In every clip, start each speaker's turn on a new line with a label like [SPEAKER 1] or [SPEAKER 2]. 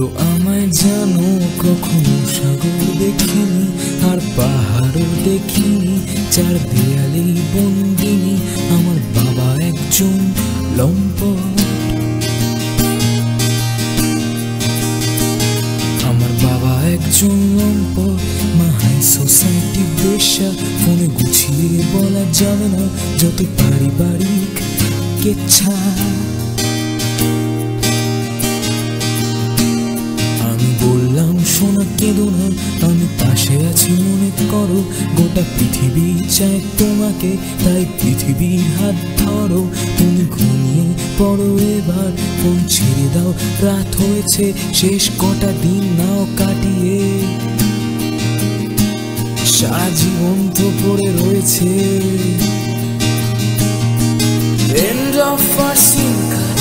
[SPEAKER 1] বললো আমায় জানো কখনো সাগর দেখিনি আর পাহাড়ও দেখিনি, চার দেয়ালেই বন্দিনী আমার বাবা একজন লম্পট। আমার বাবা একজন লম্পট, মা হাই সোসাইটি বেশ্যা, ফোনে গুছিয়ে বলা যাবে না যত পারিবারিক কেচ্ছা। বললাম শোনা কেঁদো না, আমি পাশে আছি মনে করো, গোটা পৃথিবী চায় তোমাকে, তাই পৃথিবীর হাত ধরো। তুমি ঘুমিয়ে পড়ো এবার, ফোন ছেড়ে দাও, রাত হয়েছে, শেষ কটা দিন নাও কাটিয়ে। সারা জীবন তো পড়ে রয়েছে। End of our scene cut,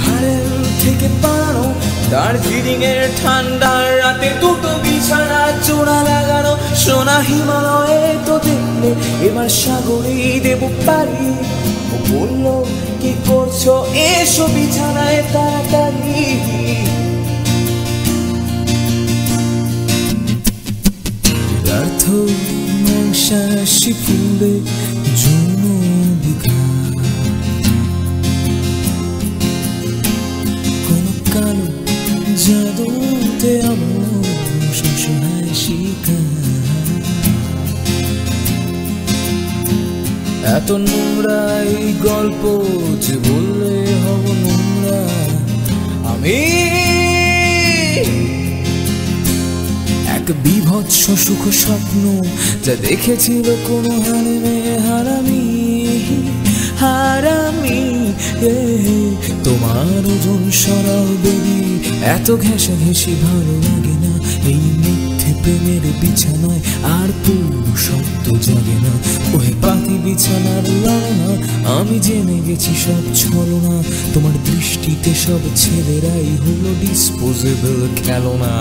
[SPEAKER 1] হারের থেকে পালানো, দার্জিলিং এর ঠান্ডার রাতে দুটো বিছানা জোড়া লাগানো, সোনা হিমালয়ে তো দেখলে এবার সাগরেই দেব পারি। ও বললো কি করছো, এসো বিছানায় তাড়াতাড়ি। ব্যর্থ মাংসাশী ফুলে যৌন বিঘাত, কোন কালো জাদুতে আমার শোষণায় শিকার। এত নোংরা এই গল্প যে বললে হব নোংরা আমি। এক বিভৎস সুখ স্বপ্ন যা দেখেছিল কোনো হারে মেয়ে হারামি হারামি। তোমার ওজন সরাও বেবি, এত ঘেঁষাঘেঁষি ভালো লাগে না, এই মিথ্যে প্রেমের বিছানায় আর পুরুষত্ব জাগে না। ওই পাতি বিছানার লালনা, আমি জেনে গেছি সব ছলনা, তোমার দৃষ্টিতে সব ছেলেরাই হলো ডিসপোজেবল খেলনা।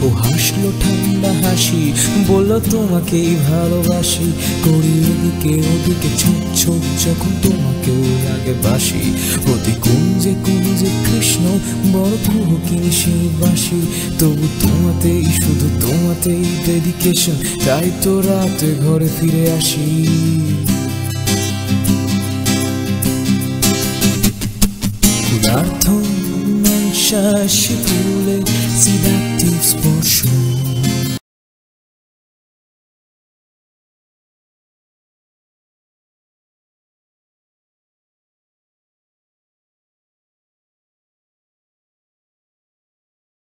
[SPEAKER 1] ও হাসলো ঠান্ডা হাসি, বললো তোমাকেই ভালোবাসি, করি এদিকে ওদিকে ছোট ছোট যখন তোমাকেও লাগে বাসি। অতি কুঞ্জে কুঞ্জে কৃষ্ণ বড় কুহকিনী সেই বাসি, তবু তোমাতেই শুধু তোমাতেই ডেডিকেশন, তাই তো রাতে ঘরে ফিরে আসি। ক্ষুধার্থ মাংসাশী ফুলে সিডাকটিভ স্পর্শ,